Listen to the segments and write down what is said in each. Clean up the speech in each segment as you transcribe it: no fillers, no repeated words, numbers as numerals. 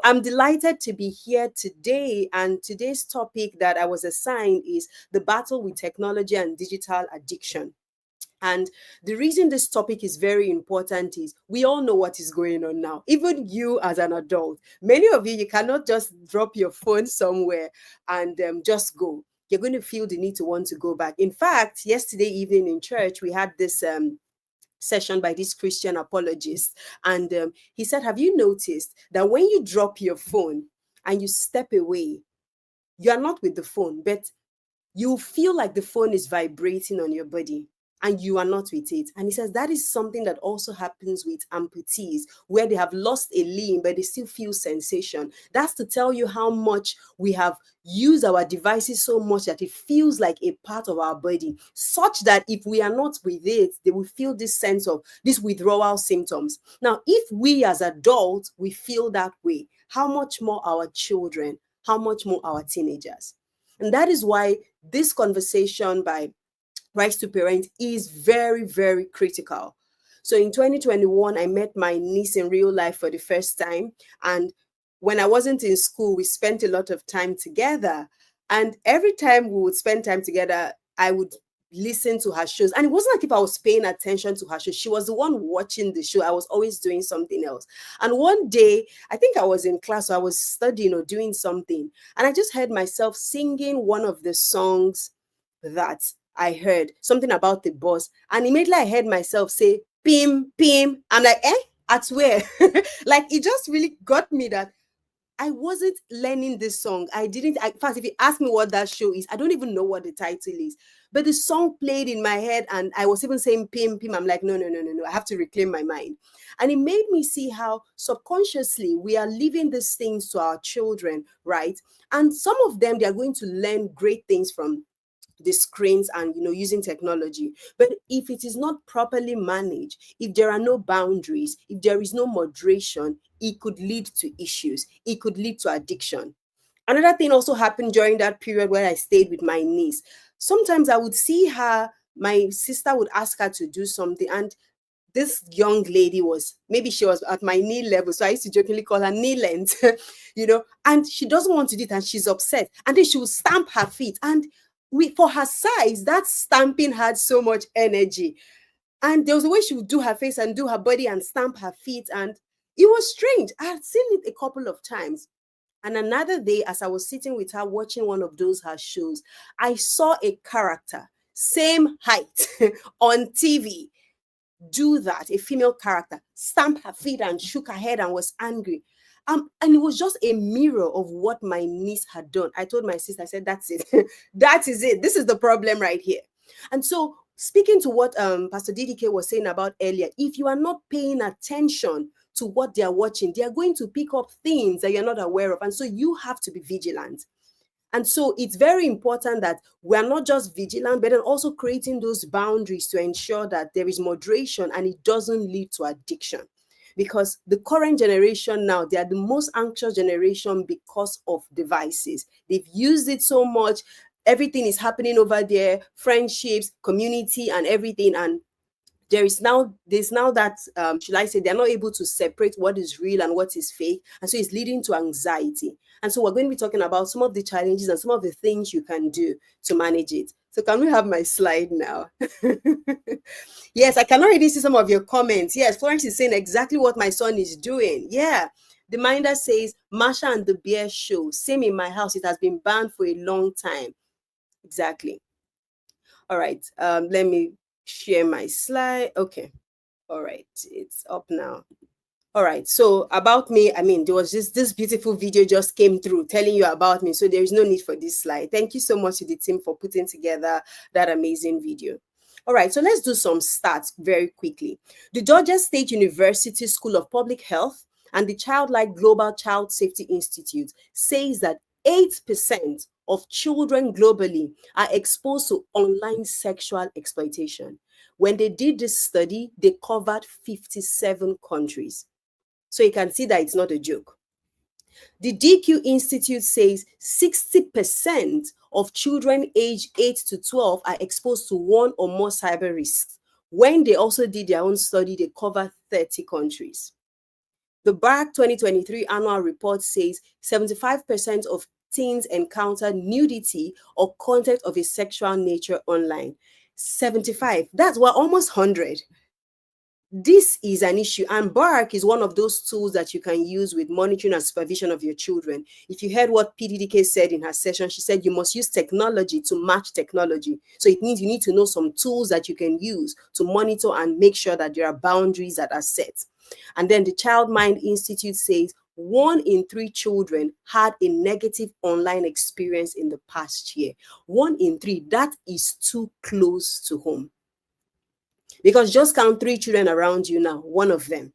I'm delighted to be here today. And today's topic that I was assigned is the battle with technology and digital addiction. And the reason this topic is very important is we all know what is going on now. Even you as an adult, many of you cannot just drop your phone somewhere and just go. You're going to feel the need to want to go back. In fact, yesterday evening in church, we had this session by this Christian apologist. And he said, have you noticed that when you drop your phone and you step away, you are not with the phone, but you feel like the phone is vibrating on your body and you are not with it. And he says that is something that also happens with amputees, where they have lost a limb, but they still feel sensation. That's to tell you how much we have used our devices so much that it feels like a part of our body, such that if we are not with it, they will feel this sense of these withdrawal symptoms. Now, if we as adults, we feel that way, how much more our children, how much more our teenagers? And that is why this conversation by Rise to Parent is very, very critical. So in 2021, I met my niece in real life for the first time. And when I wasn't in school, we spent a lot of time together. And every time we would spend time together, I would listen to her shows. And it wasn't like if I was paying attention to her show. She was the one watching the show. I was always doing something else. And one day, I think I was in class, or I was studying or doing something. And I just heard myself singing one of the songs that I heard, something about the boss. And immediately I heard myself say, Pim, Pim. I'm like, at where? Like, it just really got me that I wasn't learning this song. In fact, if you ask me what that show is, I don't even know what the title is. But the song played in my head and I was even saying Pim, Pim. I'm like, no, no, no, no, no. I have to reclaim my mind. And it made me see how subconsciously we are leaving these things to our children, right? And some of them, they are going to learn great things from the screens and using technology. But if it is not properly managed, if there are no boundaries, if there is no moderation, it could lead to issues. It could lead to addiction. Another thing also happened during that period where I stayed with my niece. Sometimes I would see her, my sister would ask her to do something, and this young lady maybe she was at my knee level. So I used to jokingly call her knee length, and she doesn't want to do it and she's upset. And then she will stamp her feet. And for her size, that stamping had so much energy. And there was a way she would do her face and do her body and stamp her feet. And it was strange. I had seen it a couple of times. And another day, as I was sitting with her watching one of those her shows, I saw a character, same height, on TV, do that, a female character, stamp her feet and shook her head and was angry. And it was just a mirror of what my niece had done. I told my sister, I said, that's it. That is it. This is the problem right here. And so, speaking to what Pastor DDK was saying about earlier, if you are not paying attention to what they are watching, they are going to pick up things that you're not aware of. And so you have to be vigilant. And so it's very important that we're not just vigilant, but then also creating those boundaries to ensure that there is moderation and it doesn't lead to addiction. Because the current generation now, they are the most anxious generation because of devices. They've used it so much. Everything is happening over there, friendships, community, and everything. And there's now that should I say, they're not able to separate what is real and what is fake, and so it's leading to anxiety. And so we're going to be talking about some of the challenges and some of the things you can do to manage it. So can we have my slide now? Yes, I can already see some of your comments. Yes, Florence is saying exactly what my son is doing. Yeah. The Minder says, Marsha and the Bear Show, same in my house. It has been banned for a long time. Exactly. All right. Let me share my slide. Okay. All right. It's up now. All right. So about me, I mean, there was this beautiful video just came through telling you about me. So there is no need for this slide. Thank you so much to the team for putting together that amazing video. All right, so let's do some stats very quickly. The Georgia State University School of Public Health and the Childlike Global Child Safety Institute says that 8% of children globally are exposed to online sexual exploitation. When they did this study, they covered 57 countries. So you can see that it's not a joke. The DQ Institute says 60% of children aged 8 to 12 are exposed to one or more cyber risks. When they also did their own study, they covered 30 countries. The BARC 2023 annual report says 75% of teens encounter nudity or content of a sexual nature online. 75. That's what, almost 100. This is an issue, and BARC is one of those tools that you can use with monitoring and supervision of your children. If you heard what PDDK said in her session, she said you must use technology to match technology. So it means you need to know some tools that you can use to monitor and make sure that there are boundaries that are set. And then the Child Mind Institute says 1 in 3 children had a negative online experience in the past year. 1 in 3, that is too close to home. Because just count 3 children around you now, one of them.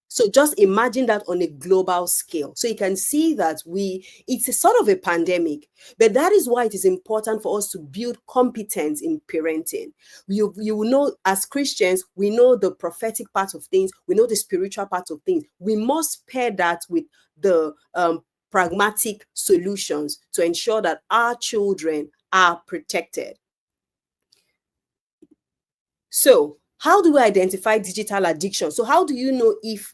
So just imagine that on a global scale. So you can see that it's a sort of a pandemic, but that is why it is important for us to build competence in parenting. You know, as Christians, we know the prophetic part of things, we know the spiritual part of things. We must pair that with the pragmatic solutions to ensure that our children are protected. So, how do we identify digital addiction? So, how do you know if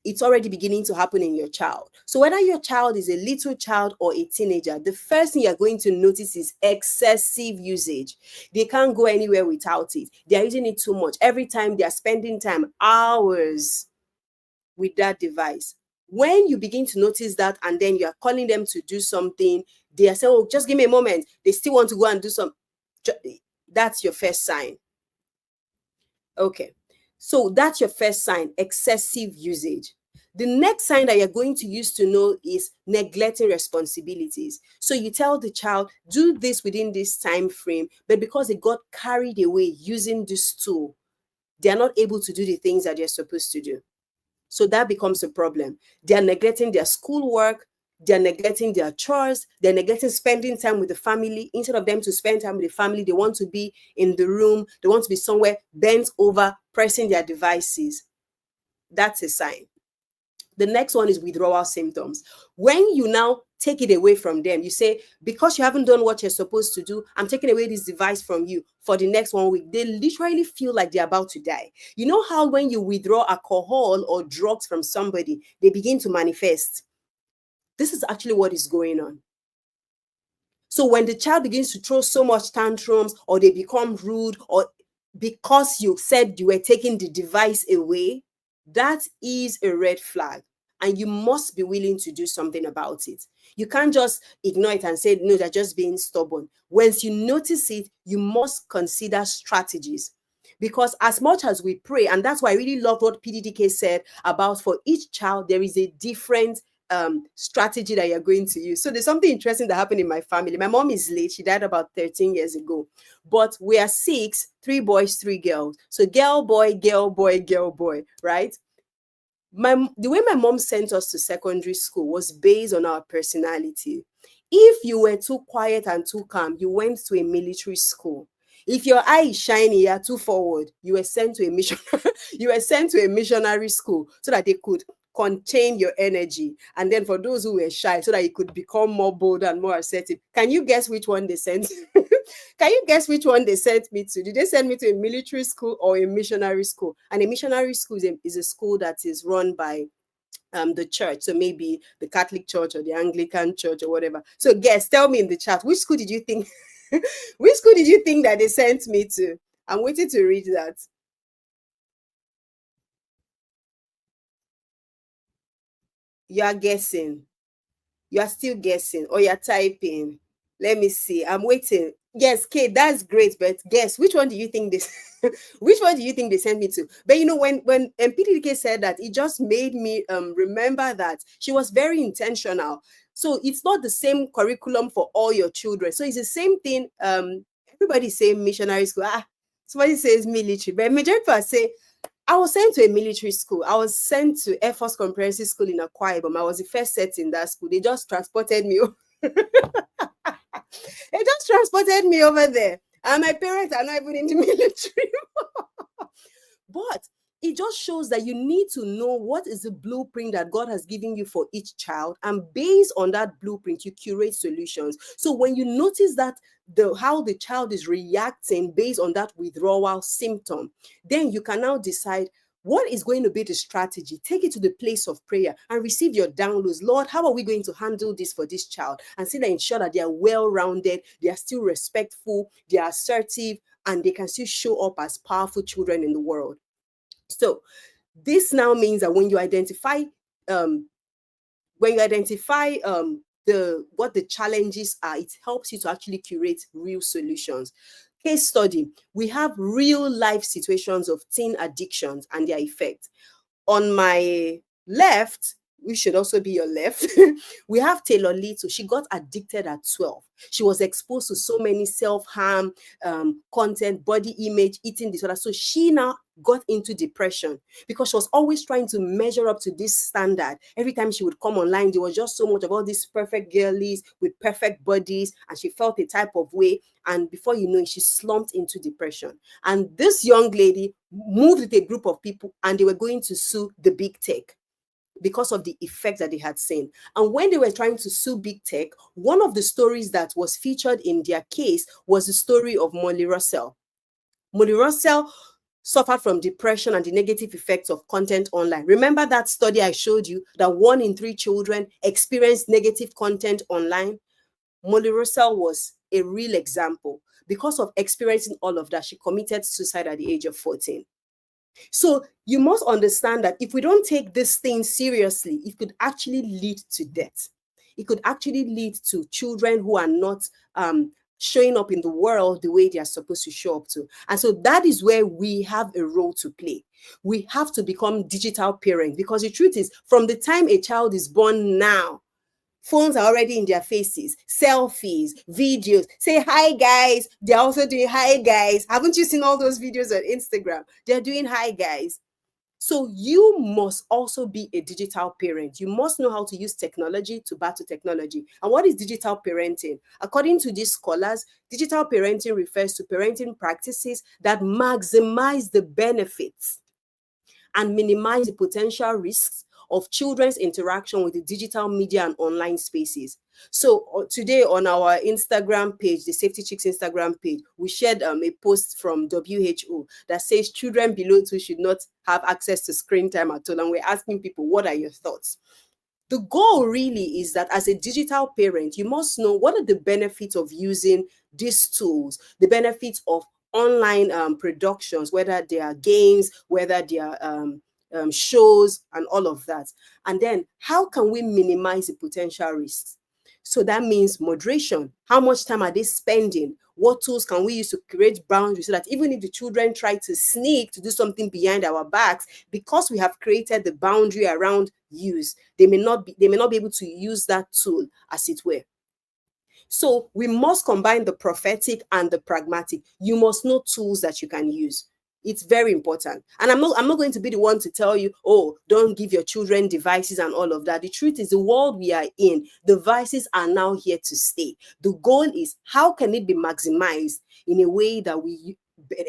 it's already beginning to happen in your child? So, whether your child is a little child or a teenager, the first thing you're going to notice is excessive usage. They can't go anywhere without it. They're using it too much. Every time they're spending time, hours with that device. When you begin to notice that, and then you're calling them to do something, they are saying, oh, just give me a moment. They still want to go and do something. That's your first sign. Okay, so that's your first sign, excessive usage. The next sign that you're going to use to know is neglecting responsibilities. So you tell the child, do this within this time frame, but because they got carried away using this tool, they're not able to do the things that they're supposed to do. So that becomes a problem. They're neglecting their schoolwork, they're neglecting their chores, they're neglecting spending time with the family. Instead of them to spend time with the family, they want to be in the room, they want to be somewhere bent over, pressing their devices. That's a sign. The next one is withdrawal symptoms. When you now take it away from them, you say, because you haven't done what you're supposed to do, I'm taking away this device from you for the next 1 week. They literally feel like they're about to die. You know how when you withdraw alcohol or drugs from somebody, they begin to manifest? This is actually what is going on. So when the child begins to throw so much tantrums, or they become rude, or because you said you were taking the device away, that is a red flag. And you must be willing to do something about it. You can't just ignore it and say, no, they're just being stubborn. Once you notice it, you must consider strategies. Because as much as we pray, and that's why I really love what PDDK said about for each child, there is a different strategy that you're going to use. So there's something interesting that happened in my family. My mom is late. She died about 13 years ago. But we are 6, 3 boys, 3 girls. So girl, boy, girl, boy, girl, boy, right? The way my mom sent us to secondary school was based on our personality. If you were too quiet and too calm, you went to a military school. If your eye is shiny, you're too forward, you were sent to a mission you were sent to a missionary school so that they could contain your energy. And then for those who were shy, so that you could become more bold and more assertive. Can you guess which one they sent? Can you guess which one they sent me to? Did they send me to a military school or a missionary school? And a missionary school is a school that is run by the church. So maybe the Catholic Church or the Anglican Church or whatever. So guess, tell me in the chat, which school did you think which school did you think that they sent me to? I'm waiting to read that. You are guessing. You are still guessing, or you're typing. Let me see. I'm waiting. Yes, Kate, that's great. But guess which one do you think this? Which one do you think they sent me to? But you know, when PDK said that, it just made me remember that she was very intentional. So it's not the same curriculum for all your children. So it's the same thing. Everybody say missionary school. Somebody says military, but majority people say I was sent to a military school. I was sent to Air Force Comprehensive School in Akwa Ibom. I was the first set in that school. They just transported me. They just transported me over there. And my parents are not even in the military. But it just shows that you need to know what is the blueprint that God has given you for each child. And based on that blueprint, you curate solutions. So when you notice that how the child is reacting based on that withdrawal symptom, then you can now decide, What is going to be the strategy? Take it to the place of prayer and receive your downloads. Lord, how are we going to handle this for this child? And see that ensure that they are well-rounded, they are still respectful, they are assertive, and they can still show up as powerful children in the world. So this now means that um, when you identify the what the challenges are, it helps you to actually curate real solutions. Case study: we have real life situations of teen addictions and their effect. On my left, which should also be your left, we have Taylor Little. She got addicted at 12. She was exposed to so many self-harm content, body image, eating disorder. So she now got into depression because she was always trying to measure up to this standard. Every time she would come online, there was just so much of all these perfect girlies with perfect bodies, and she felt a type of way. And before you know it, she slumped into depression. And this young lady moved with a group of people, and they were going to sue the big tech because of the effect that they had seen. And when they were trying to sue big tech, one of the stories that was featured in their case was the story of Molly Russell. Molly Russell suffered from depression and the negative effects of content online. Remember that study I showed you that 1 in 3 children experienced negative content online? Molly Russell was a real example. Because of experiencing all of that, she committed suicide at the age of 14. So you must understand that if we don't take this thing seriously, it could actually lead to death. It could actually lead to children who are not showing up in the world the way they are supposed to show up to. And so that is where we have a role to play. We have to become digital parents, because the truth is, from the time a child is born now, phones are already in their faces, selfies, videos. Say hi, guys. They're also doing hi, guys. Haven't you seen all those videos on Instagram? They're doing hi, guys. So you must also be a digital parent. You must know how to use technology to battle technology. And what is digital parenting? According to these scholars, digital parenting refers to parenting practices that maximize the benefits and minimize the potential risks of children's interaction with the digital media and online spaces. So today on our Instagram page, the Safety Chicks Instagram page, we shared a post from WHO that says children below 2 should not have access to screen time at all. And we're asking people, what are your thoughts? The goal really is that as a digital parent, you must know what are the benefits of using these tools, the benefits of online productions, whether they are games, whether they are shows, and all of that. And then how can we minimize the potential risks? So that means moderation. How much time are they spending? What tools can we use to create boundaries so that even if the children try to sneak to do something behind our backs, because we have created the boundary around use, they may not be able to use that tool, as it were. So we must combine the prophetic and the pragmatic. You must know tools that you can use. It's very important. And I'm not going to be the one to tell you, oh, don't give your children devices and all of that. The truth is, the world we are in, devices are now here to stay. The goal is, how can it be maximized in a way that we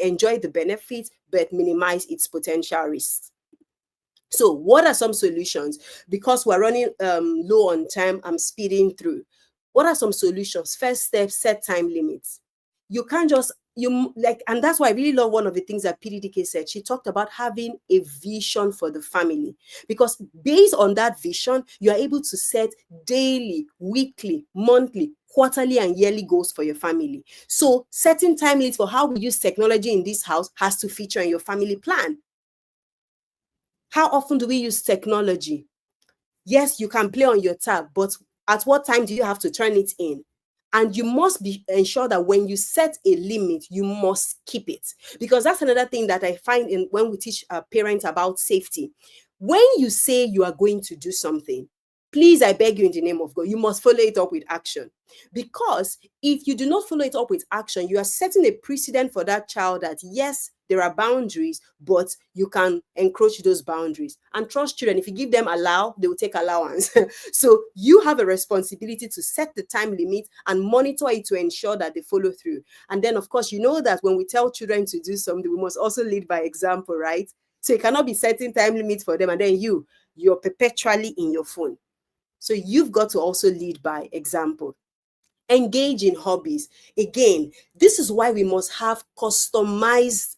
enjoy the benefits but minimize its potential risks? So what are some solutions? Because we're running low on time, I'm speeding through. What are some solutions? First step, set time limits. You can't just, and that's why I really love one of the things that PDDK said. She talked about having a vision for the family, because based on that vision, you are able to set daily, weekly, monthly, quarterly, and yearly goals for your family. So setting time limits for how we use technology in this house has to feature in your family plan. How often do we use technology? Yes, you can play on your tab, but at what time do you have to turn it in? And you must ensure that when you set a limit, you must keep it. Because that's another thing that I find in when we teach parents about safety. When you say you are going to do something, please, I beg you in the name of God, you must follow it up with action. Because if you do not follow it up with action, you are setting a precedent for that child that, yes, there are boundaries, but you can encroach those boundaries. And trust children, if you give them allow, they will take allowance. So you have a responsibility to set the time limit and monitor it to ensure that they follow through. And then, of course, you know that when we tell children to do something, we must also lead by example, right? So you cannot be setting time limits for them and then you're perpetually in your phone. So you've got to also lead by example. Engage in hobbies. Again, this is why we must have customized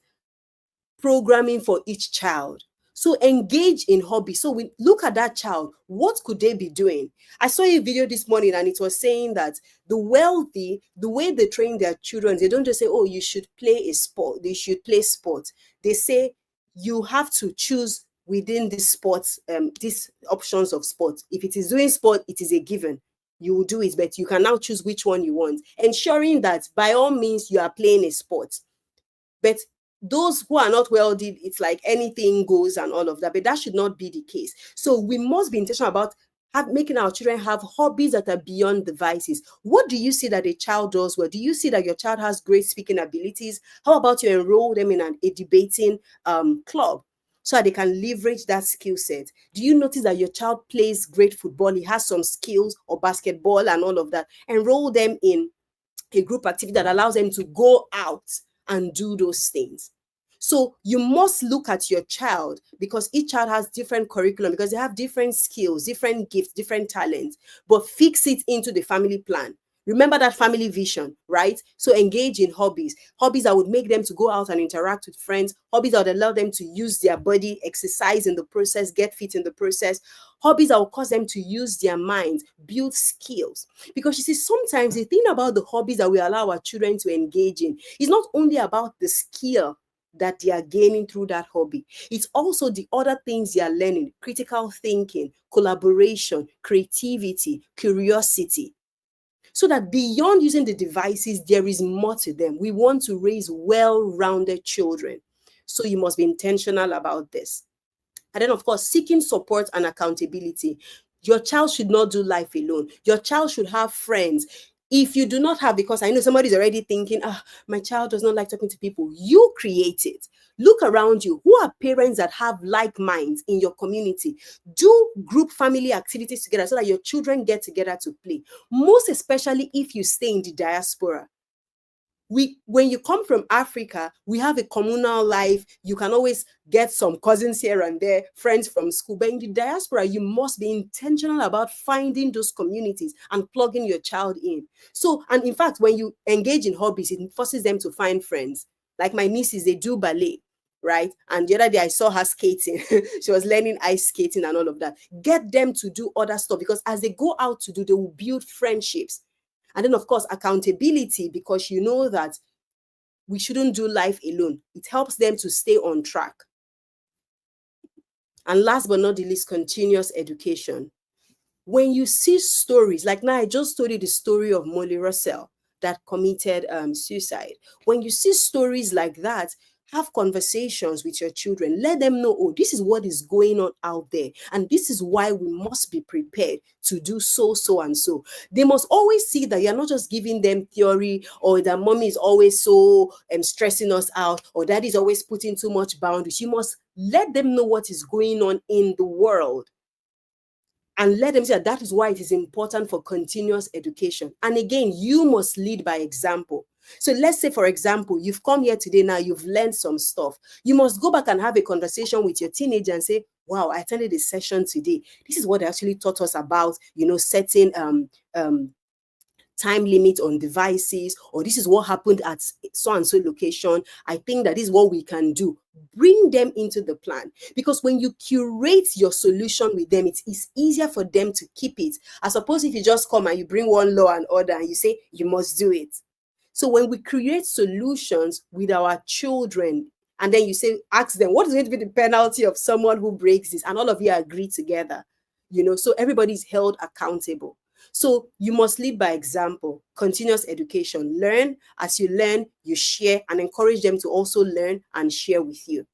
programming for each child. So engage in hobbies. So we look at that child. What could they be doing? I saw a video this morning and it was saying that the wealthy, the way they train their children, they don't just say, oh, you should play a sport. They should play sport. They say you have to choose within this sports, these options of sport. If it is doing sport, it is a given. You will do it, but you can now choose which one you want, ensuring that by all means you are playing a sport. But those who are not wealthy, it's like anything goes and all of that. But that should not be the case. So we must be intentional about making our children have hobbies that are beyond devices. What do you see that a child does well? Do you see that your child has great speaking abilities? How about you enroll them in a debating club so that they can leverage that skill set? Do you notice that your child plays great football? He has some skills, or basketball and all of that. Enroll them in a group activity that allows them to go out and do those things. So you must look at your child, because each child has different curriculum, because they have different skills, different gifts, different talents, but fix it into the family plan. Remember that family vision, right? So engage in hobbies that would make them to go out and interact with friends, hobbies that would allow them to use their body, exercise in the process, get fit in the process, hobbies that will cause them to use their minds, build skills. Because you see, sometimes the thing about the hobbies that we allow our children to engage in is not only about the skill that they are gaining through that hobby. It's also the other things they are learning: critical thinking, collaboration, creativity, curiosity. So that beyond using the devices, there is more to them. We want to raise well-rounded children. So you must be intentional about this. And then, of course, seeking support and accountability. Your child should not do life alone. Your child should have friends. If you do not have, because I know somebody's already thinking, my child does not like talking to people, you create it. Look around you. Who are parents that have like minds in your community? Do group family activities together so that your children get together to play. Most especially if you stay in the diaspora. When you come from Africa, we have a communal life. You can always get some cousins here and there, friends from school. But in the diaspora, you must be intentional about finding those communities and plugging your child in. So, and in fact, when you engage in hobbies, it forces them to find friends. Like my nieces, they do ballet, right? And the other day I saw her skating. She was learning ice skating and all of that. Get them to do other stuff, because as they go out to do, they will build friendships. And then, of course, accountability, because you know that we shouldn't do life alone. It helps them to stay on track. And last but not the least, continuous education. When you see stories, like now I just told you the story of Molly Russell that committed suicide. When you see stories like that, have conversations with your children. Let them know, oh, this is what is going on out there. And this is why we must be prepared to do so, so, and so. They must always see that you're not just giving them theory, or that mommy is always so stressing us out, or daddy is always putting too much boundaries. You must let them know what is going on in the world. And let them see that is why it is important for continuous education. And again, you must lead by example. So let's say, for example, you've come here today, now you've learned some stuff. You must go back and have a conversation with your teenager and say, wow, I attended a session today. This is what they actually taught us about, setting time limit on devices, or this is what happened at so and so location. I think that is what we can do. Bring them into the plan, because when you curate your solution with them, it's easier for them to keep it, as opposed if you just come and you bring one law and order and you say you must do it. So when we create solutions with our children, and then you say, ask them, what is going to be the penalty of someone who breaks this? And all of you agree together, so everybody's held accountable. So you must lead by example. Continuous education. Learn. As you learn, you share, and encourage them to also learn and share with you.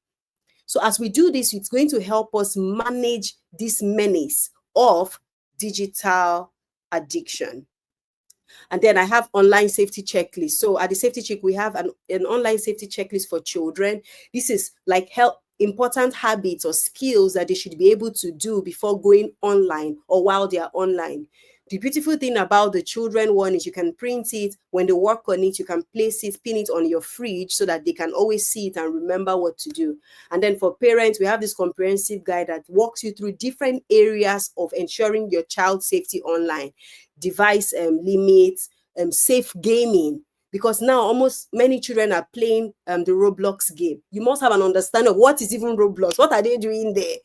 So as we do this, it's going to help us manage this menace of digital addiction. And then I have online safety checklist. So at the safety check, we have an online safety checklist for children. This is like important habits or skills that they should be able to do before going online or while they are online. The beautiful thing about the children one is you can print it. When they work on it, you can place it, pin it on your fridge so that they can always see it and remember what to do. And then for parents, we have this comprehensive guide that walks you through different areas of ensuring your child's safety online. Device limits, safe gaming, because now almost many children are playing the Roblox game. You must have an understanding of what is even Roblox, what are they doing there,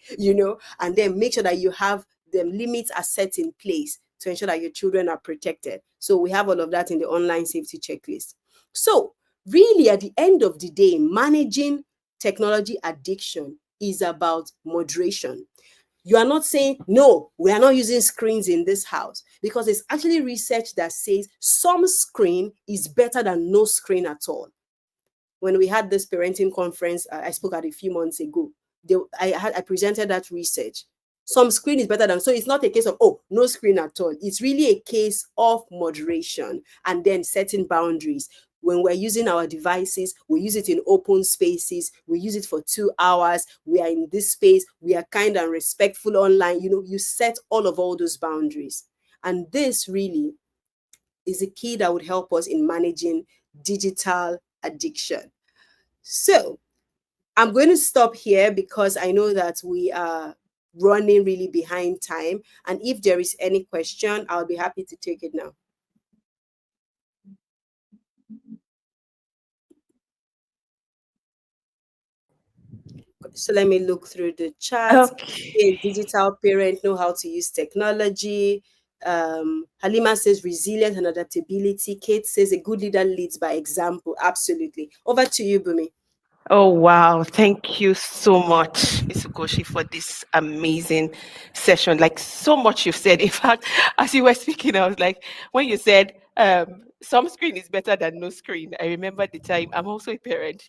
and then make sure that you have the limits are set in place to ensure that your children are protected. So we have all of that in the online safety checklist. So really, at the end of the day, managing technology addiction is about moderation. You are not saying, no, we are not using screens in this house, because it's actually research that says some screen is better than no screen at all. When we had this parenting conference, I spoke at a few months ago, I presented that research. Some screen is better than, so it's not a case of, oh, no screen at all. It's really a case of moderation and then setting boundaries. When we're using our devices, we use it in open spaces, we use it for 2 hours, we are in this space, we are kind and respectful online. You set all those boundaries. And this really is a key that would help us in managing digital addiction. So I'm going to stop here because I know that we are running really behind time. And if there is any question, I'll be happy to take it now. So let me look through the chat. Okay. A digital parent know how to use technology. Halima says resilience and adaptability. Kate says a good leader leads by example. Absolutely. Over to you, Bumi. Oh, wow. Thank you so much, Ms. Ugochi, for this amazing session. Like, so much you've said. In fact, as you were speaking, I was like, when you said some screen is better than no screen, I remember the time, I'm also a parent,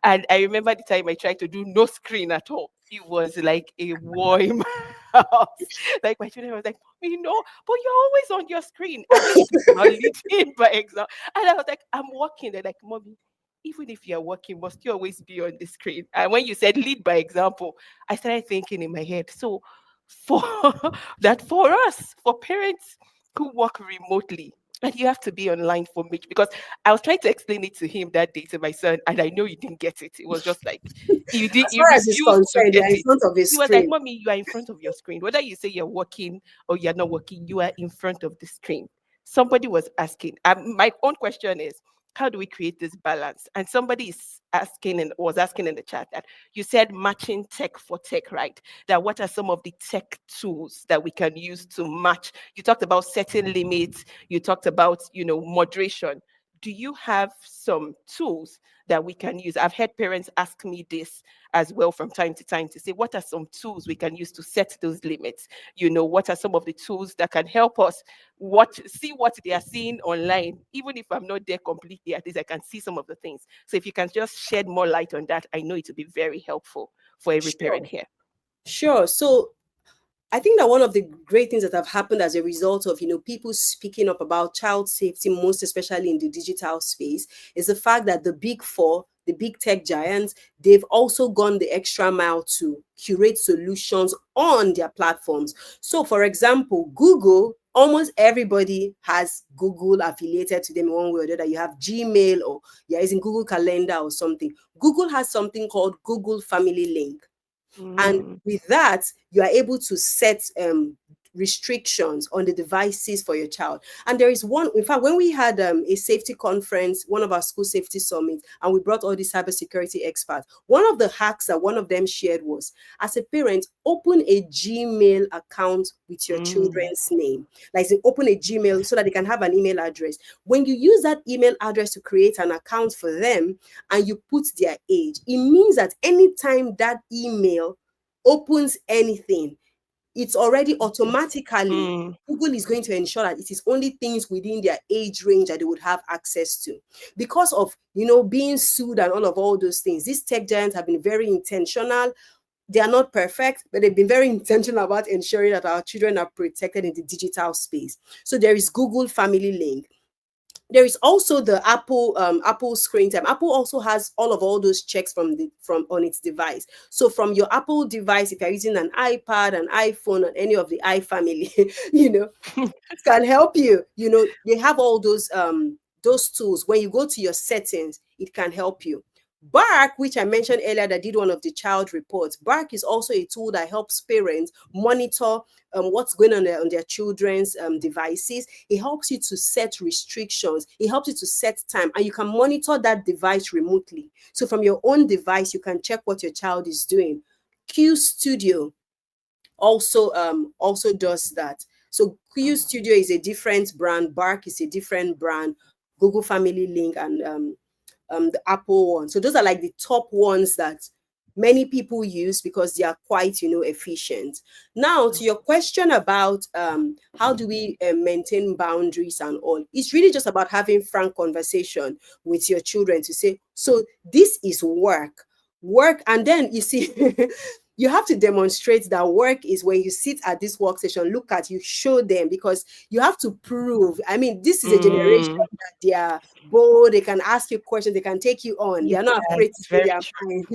and I remember the time I tried to do no screen at all. It was like a war in my house. Like, my children was like, but you're always on your screen. I know you talked about leading by example. And I was like, I'm working. They're like, Mommy, even if you're working, must you always be on the screen? And when you said lead by example, I started thinking in my head, so for that, for us, for parents who work remotely, and you have to be online for me, because I was trying to explain it to him that day, to my son, and I know you didn't get it. It was just like As you far as it's refused to concerned, they get are in it. front of a He was like, screen. Mommy, you are in front of your screen. Whether you say you're working or you're not working, you are in front of the screen. Somebody was asking. My own question is, how do we create this balance? And somebody is asking and was asking in the chat that you said matching tech for tech, right? That what are some of the tech tools that we can use to match? You talked about setting limits. You talked about, moderation. Do you have some tools that we can use? I've heard parents ask me this as well from time to time, to say, what are some tools we can use to set those limits? What are some of the tools that can help us see what they are seeing online? Even if I'm not there completely, at least I can see some of the things. So if you can just shed more light on that, I know it will be very helpful for every parent Sure. here. Sure. So I think that one of the great things that have happened as a result of people speaking up about child safety, most especially in the digital space, is the fact that the big four, the big tech giants, they've also gone the extra mile to curate solutions on their platforms. So, for example, Google, almost everybody has Google affiliated to them in one way or the other. You have Gmail, or you're using Google Calendar or something. Google has something called Google Family Link. And Mm, with that, you are able to set restrictions on the devices for your child. And there is one, in fact, when we had a safety conference, one of our school safety summits, and we brought all the cybersecurity experts, one of the hacks that one of them shared was, as a parent, open a Gmail account with your mm, children's name. Like, say, open a Gmail so that they can have an email address. When you use that email address to create an account for them and you put their age, it means that anytime that email opens anything, it's already automatically, mm, Google is going to ensure that it is only things within their age range that they would have access to. Because of being sued and all those things, these tech giants have been very intentional. They are not perfect, but they've been very intentional about ensuring that our children are protected in the digital space. So there is Google Family Link. There is also the Apple screen time. Apple also has all those checks from on its device. So from your Apple device, if you're using an iPad, an iPhone, or any of the iFamily, it can help you. They have all those tools. When you go to your settings, it can help you. Bark, which I mentioned earlier, that did one of the child reports. Bark is also a tool that helps parents monitor what's going on their children's devices. It helps you to set restrictions. It helps you to set time, and you can monitor that device remotely. So from your own device, you can check what your child is doing. Q Studio also does that. So Q Studio is a different brand. Bark is a different brand. Google Family Link and the Apple one. So those are like the top ones that many people use because they are quite, efficient. Now, to your question about how do we maintain boundaries and all, it's really just about having frank conversation with your children to say, so this is work, and then you see. You have to demonstrate that work is when you sit at this workstation, look at you, show them, because you have to prove. I mean, this is a generation Mm. that they are bold, they can ask you questions, they can take you on, they Yes, are not afraid to say very their true.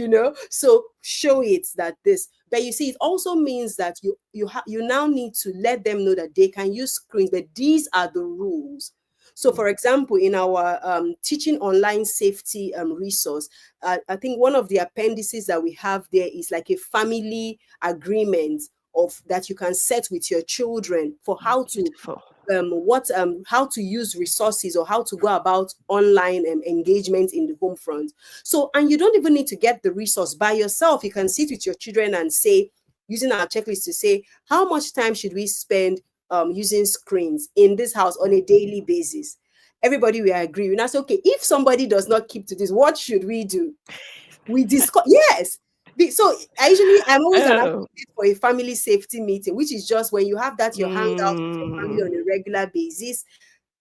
mind, So show it that this. But you see, it also means that you now need to let them know that they can use screens, but these are the rules. So, for example, in our teaching online safety resource, I think one of the appendices that we have there is like a family agreement of that you can set with your children for how to Beautiful. how to use resources or how to go about online engagement in the home front. So, and you don't even need to get the resource by yourself. You can sit with your children and say, using our checklist to say, how much time should we spend using screens in this house on a daily basis? Everybody will agree. And I say, okay, if somebody does not keep to this, what should we do? We discuss. Yes. So I'm always an Oh. advocate for a family safety meeting, which is just when you have that your hangout with your family Mm. on a regular basis.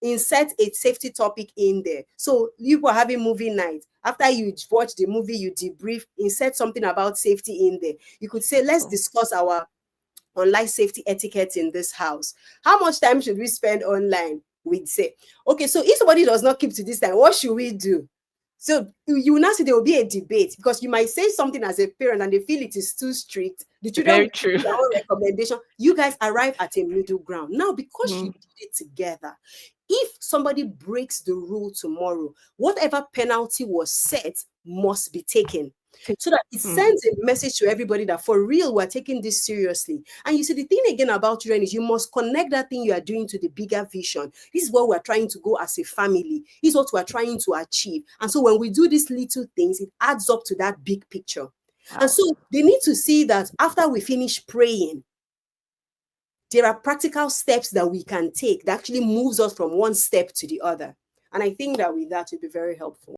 Insert a safety topic in there. So you are having movie night. After you watch the movie, you debrief, insert something about safety in there. You could say, let's discuss our online safety etiquette in this house. How much time should we spend online? We'd say, okay, so if somebody does not keep to this time, what should we do? So you will now see there will be a debate, because you might say something as a parent and they feel it is too strict. The children will Very give true. their own recommendation. You guys arrive at a middle ground. Now, because you Mm. did it together, if somebody breaks the rule tomorrow, whatever penalty was set must be taken. So that it Mm. sends a message to everybody that for real, we're taking this seriously. And you see, the thing again about children is you must connect that thing you are doing to the bigger vision. This is what we're trying to go as a family. This is what we're trying to achieve. And so when we do these little things, it adds up to that big picture. And Wow. so they need to see that after we finish praying, there are practical steps that we can take that actually moves us from one step to the other. And I think that with that, it'll be very helpful.